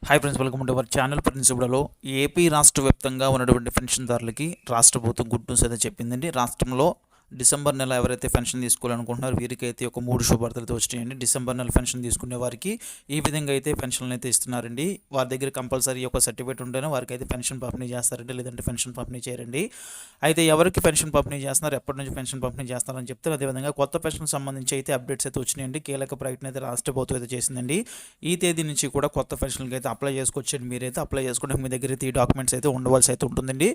Hi friends, welcome to our channel. Friends, ఇప్పుడులో AP రాష్ట్ర వ్యాప్తంగా ఉన్నటువంటి పెన్షన్దారులకి రాష్ట్ర ప్రభుత్వం గుడ్ న్యూస్ అయితే చెప్పిందండి. రాష్ట్రంలో డిసెంబర్ నెల ఎవరైతే పెన్షన్ తీసుకోవాలనుకుంటున్నారో వీరికైతే ఒక 3 శుభార్తలతో వచ్చినాయండి. డిసెంబర్ నెల పెన్షన్ తీసుకునే వారికి ఈ విధంగా అయితే పెన్షన్లు అయితే ఇస్తున్నారండి. వారి దగ్గర కంపల్సరీ ఒక సర్టిఫికేట్ ఉంటేనే వారికి అయితే పెన్షన్ పంపిణీ చేస్తారండి, లేదంటే పెన్షన్ పంపిణీ చేయరండి. అయితే ఎవరికి పెన్షన్ పంపిణీ చేస్తున్నారు, ఎప్పటి నుంచి పెన్షన్ పంపిణీ చేస్తారని చెప్తారు. అదేవిధంగా కొత్త పెన్షన్ సంబంధించి అయితే అప్డేట్స్ అయితే వచ్చినాయండి. కీలక ప్రకటన అయితే రాష్ట్ర ప్రభుత్వం అయితే చేసిందండి. ఈ తేదీ నుంచి కూడా కొత్త పెన్షన్కి అయితే అప్లై చేసుకోవచ్చండి. మీరైతే అప్లై చేసుకుంటే మీ దగ్గర అయితే ఈ డాక్యుమెంట్స్ అయితే ఉండవలసి అయితే ఉంటుందండి.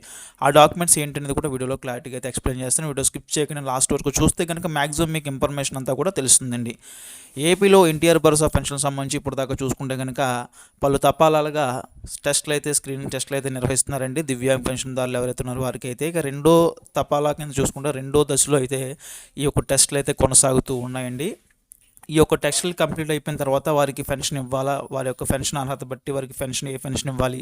ఆ డాక్యుమెంట్స్ ఏంటనేది కూడా వీడియోలో క్లారిటీగా అయితే ఎక్స్ప్లెయిన్ చేస్తాను. వీడియో స్కిప్ చేయకుండా లాస్ట్ వరకు చూస్తే కనుక మ్యాక్సిమం మీకు ఇన్ఫర్మేషన్ అంతా కూడా తెలుస్తుందండి. ఏపీలో ఎన్టీఆర్ భరోసా పెన్షన్ సంబంధించి ఇప్పుడు దాకా చూసుకుంటే కనుక పలు తపాలాలుగా టెస్టులు అయితే స్క్రీనింగ్ టెస్టులు అయితే నిర్వహిస్తున్నారండి. దివ్యాంగ పెన్షన్దారులు ఎవరైతే ఉన్నారో వారికి అయితే ఇక రెండో తపాలా కింద చూసుకుంటే రెండో దశలో అయితే ఈ యొక్క టెస్టులు అయితే కొనసాగుతూ ఉన్నాయండి. ఈ యొక్క టెస్టులు కంప్లీట్ అయిపోయిన తర్వాత వారికి పెన్షన్ ఇవ్వాలా, వారి యొక్క పెన్షన్ అర్హత బట్టి వారికి ఏ పెన్షన్ ఇవ్వాలి,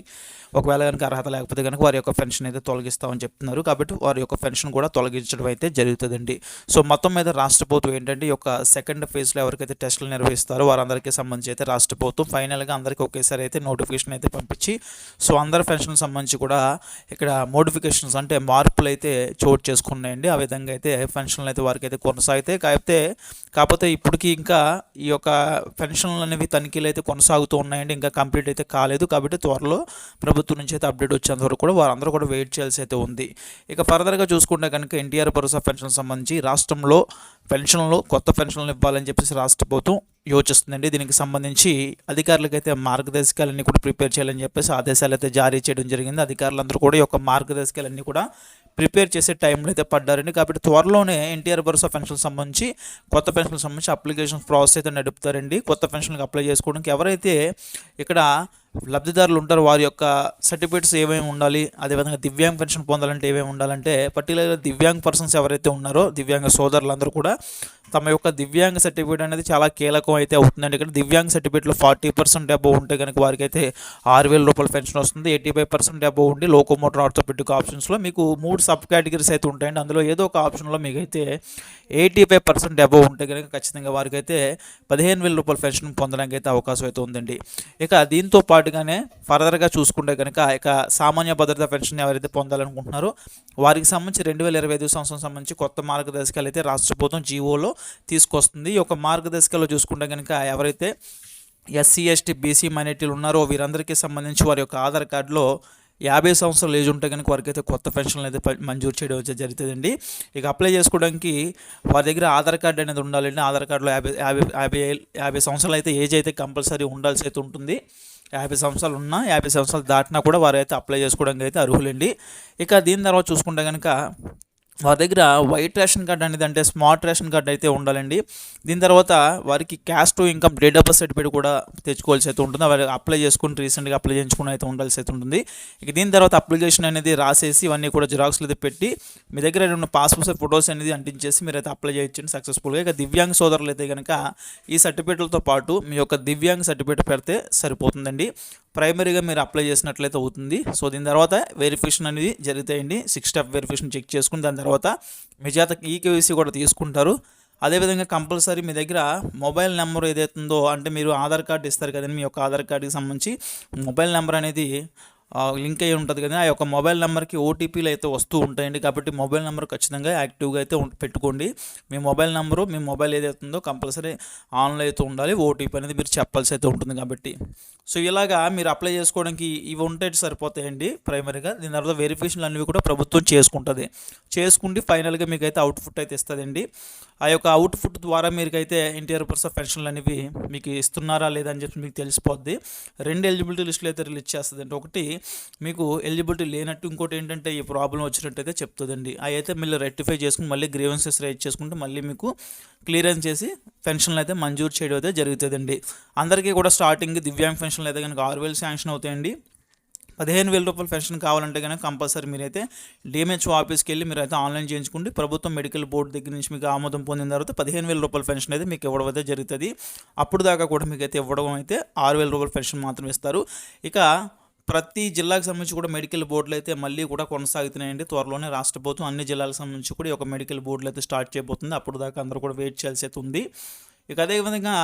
ఒకవేళ కనుక అర్హత లేకపోతే కనుక వారి యొక్క పెన్షన్ అయితే తొలగిస్తామని చెప్తున్నారు. కాబట్టి వారి యొక్క పెన్షన్ కూడా తొలగించడం అయితే జరుగుతుందండి. సో మొత్తం మీద రాష్ట్ర ప్రభుత్వం ఏంటంటే ఈ యొక్క సెకండ్ ఫేజ్లో ఎవరికైతే టెస్టులు నిర్వహిస్తారో వారందరికీ సంబంధించి అయితే రాష్ట్ర ప్రభుత్వం ఫైనల్గా అందరికీ ఒకేసారి అయితే నోటిఫికేషన్ అయితే పంపించి సో అందరి పెన్షన్ సంబంధించి కూడా ఇక్కడ మోడిఫికేషన్స్ అంటే మార్పులు అయితే చోటు చేసుకున్నాయండి. ఆ విధంగా అయితే పెన్షన్లు అయితే వారికి అయితే కొనసాగితే కాకపోతే ఇప్పటికీ ఇంకా ఈ యొక్క పెన్షన్లు అనేవి తనిఖీలు అయితే కొనసాగుతూ ఉన్నాయండి. ఇంకా కంప్లీట్ అయితే కాలేదు. కాబట్టి త్వరలో ప్రభుత్వం నుంచి అయితే అప్డేట్ వచ్చేంత వరకు కూడా వారందరూ కూడా వెయిట్ చేయాల్సి అయితే ఉంది. ఇక ఫర్దర్గా చూసుకుంటే కనుక ఎన్టీఆర్ భరోసా పెన్షన్ సంబంధించి రాష్ట్రంలో పెన్షన్లు కొత్త పెన్షన్లు ఇవ్వాలని చెప్పేసి రాష్ట్ర ప్రభుత్వం యోచిస్తుందండి. దీనికి సంబంధించి అధికారులకైతే మార్గదర్శకాలన్నీ కూడా ప్రిపేర్ చేయాలని చెప్పేసి ఆదేశాలు అయితే జారీ చేయడం జరిగింది. అధికారులందరూ కూడా ఈ యొక్క మార్గదర్శకాలన్నీ కూడా ప్రిపేర్ చేసే టైంలో అయితే పడ్డారండి. కాబట్టి త్వరలోనే ఎన్టీఆర్ భరోసా పెన్షన్ సంబంధించి కొత్త పెన్షన్ సంబంధించి అప్లికేషన్ ప్రాసెస్ అయితే నడుపుతారండి. కొత్త పెన్షన్కి అప్లై చేసుకోవడానికి ఎవరైతే ఇక్కడ లబ్ధిదారులు ఉంటారు వారి యొక్క సర్టిఫికేట్స్ ఏమేమి ఉండాలి, అదేవిధంగా దివ్యాంగ పెన్షన్ పొందాలంటే ఏమేమి ఉండాలంటే పర్టికులర్గా దివ్యాంగ పర్సన్స్ ఎవరైతే ఉన్నారో దివ్యాంగ సోదరులందరూ కూడా తమ యొక్క దివ్యాంగ సర్టిఫికేట్ అనేది చాలా కీలకం అయితే అవుతుందండి. ఇక్కడ దివ్యాంగ సర్టిఫికేట్లో 40% అబోవ్ ఉంటే కనుక వారికి అయితే 6,000 రూపాయల పెన్షన్ వస్తుంది. 85% అబోవ్ ఉండి లోకోమోటర్ ఆర్థోపెడిక్ ఆప్షన్స్లో మీకు 3 సబ్ కేటగిరీస్ అయితే ఉంటాయండి. అందులో ఏదో ఒక ఆప్షన్లో మీకు అయితే 85% అబోవ్ ఉంటే కనుక ఖచ్చితంగా వారికి అయితే 15,000 రూపాయల పెన్షన్ పొందడానికి అయితే అవకాశం అయితే ఉందండి. ఇక దీంతో పాటుగానే ఫర్దర్గా చూసుకుంటే కనుక ఇక సామాన్య భద్రతా పెన్షన్ ఎవరైతే పొందాలనుకుంటున్నారో వారికి సంబంధించి 2025 సంవత్సరం సంబంధించి కొత్త మార్గదర్శకాలు అయితే రాష్ట్ర ప్రభుత్వం జీవోలో తీసుకొస్తుంది. ఈ యొక్క మార్గదర్శకాలు చూసుకుంటే కనుక ఎవరైతే ఎస్సీ ఎస్టీ బీసీ మైనారిటీలు ఉన్నారో వీరందరికీ సంబంధించి వారి యొక్క ఆధార్ కార్డులో 50 సంవత్సరాలు ఏజ్ ఉంటే కనుక వారికి అయితే కొత్త పెన్షన్లు అయితే మంజూరు చేయడం అయితే జరుగుతుందండి. ఇక అప్లై చేసుకోవడానికి వారి దగ్గర ఆధార్ కార్డు అనేది ఉండాలండి. ఆధార్ కార్డులో 50 సంవత్సరాలు అయితే ఏజ్ అయితే కంపల్సరీ ఉండాల్సి అయితే ఉంటుంది. 50 సంవత్సరాలు ఉన్నా 50 సంవత్సరాలు దాటినా కూడా వారు అయితే అప్లై చేసుకోవడానికి అయితే అర్హులండి. ఇక దీని తర్వాత చూసుకుంటే కనుక వారి దగ్గర వైట్ రేషన్ కార్డ్ అనేది అంటే స్మార్ట్ రేషన్ కార్డ్ అయితే ఉండాలండి. దీని తర్వాత వారికి caste income date of birth certificate కూడా తెచ్చుకోవాల్సి అయితే ఉంటుంది. వారు అప్లై చేసుకుని రీసెంట్గా అప్లై చేసుకుని అయితే ఉండాల్సి అయితే ఉంటుంది. ఇక దీని తర్వాత అప్లికేషన్ అనేది రాసేసి ఇవన్నీ కూడా జిరాక్స్లు అయితే పెట్టి మీ దగ్గర ఉన్న పాస్పోర్ట్ ఫొటోస్ అనేది అంటించేసి మీరైతే అప్లై చేయొచ్చండి సక్సెస్ఫుల్గా. ఇక దివ్యాంగ సోదరులు అయితే కనుక ఈ సర్టిఫికేట్లతో పాటు మీ యొక్క దివ్యాంగ సర్టిఫికేట్ పెడితే సరిపోతుందండి. ప్రైమరీగా మీరు అప్లై చేసినట్లయితే అవుతుంది. సో దీని తర్వాత వెరిఫికేషన్ అనేది జరుగుతాయండి. 6 స్టెప్ వెరిఫికేషన్ చెక్ చేసుకుని దాని తర్వాత మీ చేత ఈకేవైసీ కూడా తీసుకుంటారు. అదేవిధంగా కంపల్సరీ మీ దగ్గర మొబైల్ నెంబర్ ఏదైతుందో అంటే మీరు ఆధార్ కార్డు ఇస్తారు కదండి, మీ యొక్క ఆధార్ కార్డుకి సంబంధించి మొబైల్ నెంబర్ అనేది లింక్ అయ్యి ఉంటుంది కదా, ఆ యొక్క మొబైల్ నెంబర్కి ఓటీపీలు అయితే వస్తూ ఉంటాయండి. కాబట్టి మొబైల్ నెంబర్ ఖచ్చితంగా యాక్టివ్గా అయితే పెట్టుకోండి. మీ మొబైల్ నెంబరు మీ మొబైల్ ఏదైతుందో కంపల్సరీ ఆన్లో అయితే ఉండాలి. ఓటీపీ అనేది మీరు చెప్పాల్సి అయితే ఉంటుంది. కాబట్టి సో ఇలాగా మీరు అప్లై చేసుకోవడానికి ఇవి ఉంటే సరిపోతాయండి ప్రైమరీగా. దీని తర్వాత వెరిఫికేషన్లు అనేవి కూడా ప్రభుత్వం చేసుకుంటే ఫైనల్గా మీకు అయితే అవుట్పుట్ అయితే ఇస్తుందండి. ఆ యొక్క అవుట్పుట్ ద్వారా మీకైతే ఎన్టీఆర్ భరోసా పెన్షన్లు అనేవి మీకు ఇస్తున్నారా లేదా అని చెప్పి మీకు తెలిసిపోద్ది. 2 ఎలిజిబిలిటీ లిస్టులు అయితే రిలీజ్ చేస్తుందండి. ఒకటి మీకు ఎలిజిబిలిటీ లేనట్టు, ఇంకోటి ఏంటంటే ఈ ప్రాబ్లం వచ్చినట్టయితే చెప్తుందండి. అవి అయితే మళ్ళీ రెక్టిఫై చేసుకుని మళ్ళీ గ్రీవెన్సెస్ రైజ్ చేసుకుంటే మళ్ళీ మీకు క్లియరెన్స్ చేసి పెన్షన్లు అయితే మంజూరు చేయడం అయితే జరుగుతుందండి. అందరికీ కూడా స్టార్టింగ్ దివ్యాంగ పెన్షన్లు అయితే కనుక 6,000 శాంక్షన్ అవుతాయండి. 15,000 రూపాయల పెన్షన్ కావాలంటే కనుక కంపల్సరీ మీరైతే డిఎంహెచ్ఓ ఆఫీస్కి వెళ్ళి మీరైతే ఆన్లైన్ చేయించుకుంటే ప్రభుత్వం మెడికల్ బోర్డు దగ్గర నుంచి మీకు ఆమోదం పొందిన తర్వాత 15,000 రూపాయల పెన్షన్ అయితే మీకు ఇవ్వడం అయితే జరుగుతుంది. అప్పుడు దాకా కూడా మీకు అయితే ఇవ్వడం అయితే 6,000 రూపాయల పెన్షన్ మాత్రం ఇస్తారు. ఇక ప్రతి జిల్లాకు సంబంధించి కూడా మెడికల్ బోర్డులు అయితే మళ్ళీ కూడా కొనసాగుతున్నాయండి. త్వరలోనే రాష్ట్ర ప్రభుత్వం అన్ని జిల్లాలకు సంబంధించి కూడా ఒక మెడికల్ బోర్డులు అయితే స్టార్ట్ చేయబోతుంది. అప్పుడు దాకా అందరూ కూడా వెయిట్ చేయాల్సి అయితే ఉంది. ఇక అదేవిధంగా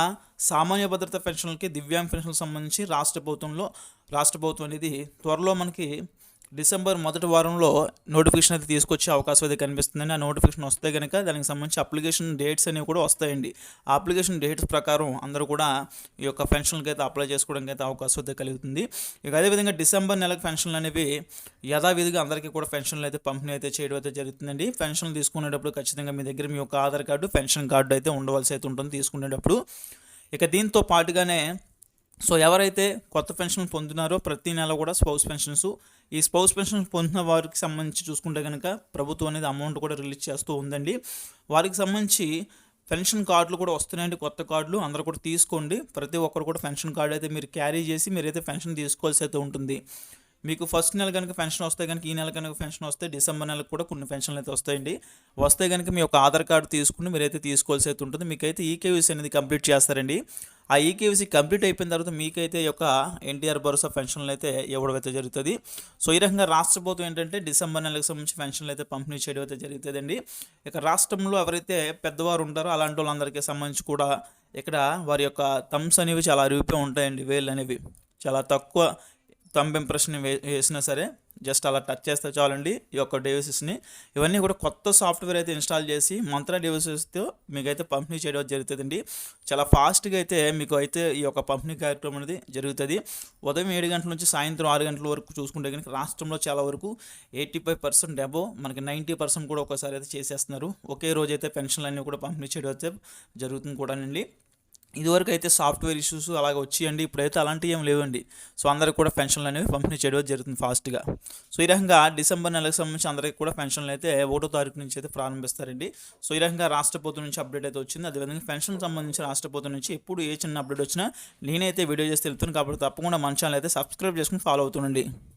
సామాన్య భద్రత పెన్షన్లకి దివ్యాంగ పెన్షన్లకు సంబంధించి రాష్ట్ర ప్రభుత్వంలో రాష్ట్ర ప్రభుత్వం అనేది త్వరలో మనకి డిసెంబర్ మొదటి వారంలో నోటిఫికేషన్ అయితే తీసుకొచ్చే అవకాశం అయితే కనిపిస్తుందండి. ఆ నోటిఫికేషన్ వస్తే కనుక దానికి సంబంధించి అప్లికేషన్ డేట్స్ అనేవి కూడా వస్తాయండి. ఆ అప్లికేషన్ డేట్స్ ప్రకారం అందరూ కూడా ఈ యొక్క పెన్షన్కి అయితే అప్లై చేసుకోవడానికి అయితే అవకాశం అయితే కలుగుతుంది. ఇక అదేవిధంగా డిసెంబర్ నెలకు పెన్షన్లు అనేవి యథావిధిగా అందరికీ కూడా పెన్షన్లు అయితే పంపిణీ అయితే చేయడం అయితే జరుగుతుందండి. పెన్షన్లు తీసుకునేటప్పుడు ఖచ్చితంగా మీ దగ్గర మీ యొక్క ఆధార్ కార్డు, పెన్షన్ కార్డు అయితే ఉండవలసి అయితే ఉంటుంది తీసుకునేటప్పుడు. ఇక దీంతో పాటుగానే ఎవరైతే కొత్త పెన్షన్ పొందుతున్నారో ప్రతి నెల కూడా స్పౌస్ పెన్షన్స్, ఈ స్పౌస్ పెన్షన్ పొందిన వారికి సంబంధించి చూసుకుంటే కనుక ప్రభుత్వం అనేది అమౌంట్ కూడా రిలీజ్ చేస్తూ ఉందండి. వారికి సంబంధించి పెన్షన్ కార్డులు కూడా వస్తున్నాయండి, కొత్త కార్డులు అందరూ కూడా తీసుకోండి. ప్రతి ఒక్కరు కూడా పెన్షన్ కార్డు అయితే మీరు క్యారీ చేసి మీరైతే పెన్షన్ తీసుకోవాల్సి అయితే ఉంటుంది. మీకు ఫస్ట్ నెల కనుక పెన్షన్ వస్తే కనుక ఈ నెల కనుక పెన్షన్ వస్తే డిసెంబర్ నెలకు కూడా కొన్ని పెన్షన్లు అయితే వస్తాయండి. వస్తే కనుక మీ యొక్క ఆధార్ కార్డు తీసుకుని మీరైతే తీసుకోవాల్సి అయితే ఉంటుంది. మీకైతే ఈకేవీసీ అనేది కంప్లీట్ చేస్తారండి. ఆ ఈకేవీసీ కంప్లీట్ అయిపోయిన తర్వాత మీకైతే ఈ యొక్క ఎన్టీఆర్ భరోసా పెన్షన్లు అయితే ఇవ్వడం అయితే జరుగుతుంది. ఈ రకంగా రాష్ట్ర ప్రభుత్వం ఏంటంటే డిసెంబర్ నెలకు సంబంధించి పెన్షన్లు అయితే పంపిణీ చేయడం అయితే జరుగుతుందండి. ఇక రాష్ట్రంలో ఎవరైతే పెద్దవారు ఉంటారో అలాంటి వాళ్ళందరికీ సంబంధించి కూడా ఇక్కడ వారి యొక్క థంబ్స్ అనేవి చాలా అరిగిపోయి ఉంటాయండి. వేళ్ళు అనేవి చాలా తక్కువ థంబ్ ఇంప్రెషన్ వేసినా సరే జస్ట్ అలా టచ్ చేస్తే చాలండి ఈ యొక్క డివైసెస్ని. ఇవన్నీ కూడా కొత్త సాఫ్ట్వేర్ అయితే ఇన్స్టాల్ చేసి మంత్ర డివైసెస్తో మీకైతే పంపిణీ చేయడం జరుగుతుందండి. చాలా ఫాస్ట్గా అయితే మీకు అయితే ఈ యొక్క పంపిణీ కార్యక్రమం అనేది జరుగుతుంది. ఉదయం 7 గంటల నుంచి సాయంత్రం 6 గంటల వరకు చూసుకుంటే కనుక రాష్ట్రంలో చాలా వరకు 85% అబోవ్ మనకి 90% కూడా ఒకసారి అయితే చేసేస్తున్నారు. ఒకే రోజు అయితే పెన్షన్లు అన్నీ కూడా పంపిణీ చేయడం అయితే జరుగుతుంది కూడానండి. ఇదివరకు అయితే సాఫ్ట్వేర్ ఇష్యూస్ అలాగ వచ్చాయండి, ఇప్పుడైతే అలాంటివి ఏం లేవండి. అందరికి కూడా పెన్షన్లు అనేవి పంపిణీ చేయడం జరుగుతుంది ఫాస్ట్గా. ఈ రకంగా డిసెంబర్ నెలకు సంబంధించి అందరికీ కూడా పెన్షన్లు అయితే 1వ తారీఖు నుంచి అయితే ప్రారంభిస్తారండి. ఈ రకంగా రాష్ట్ర ప్రభుత్వం నుంచి అప్డేట్ అయితే వచ్చింది. అదేవిధంగా పెన్షన్ సంబంధించి రాష్ట్ర ప్రభుత్వం నుంచి ఎప్పుడు ఏ చిన్న అప్డేట్ వచ్చినా నేనైతే వీడియో చేసి తెలుపుతాను. కాబట్టి తప్పకుండా మన ఛానల్ అయితే సబ్స్క్రైబ్ చేసుకుని ఫాలో అవుతుండండి.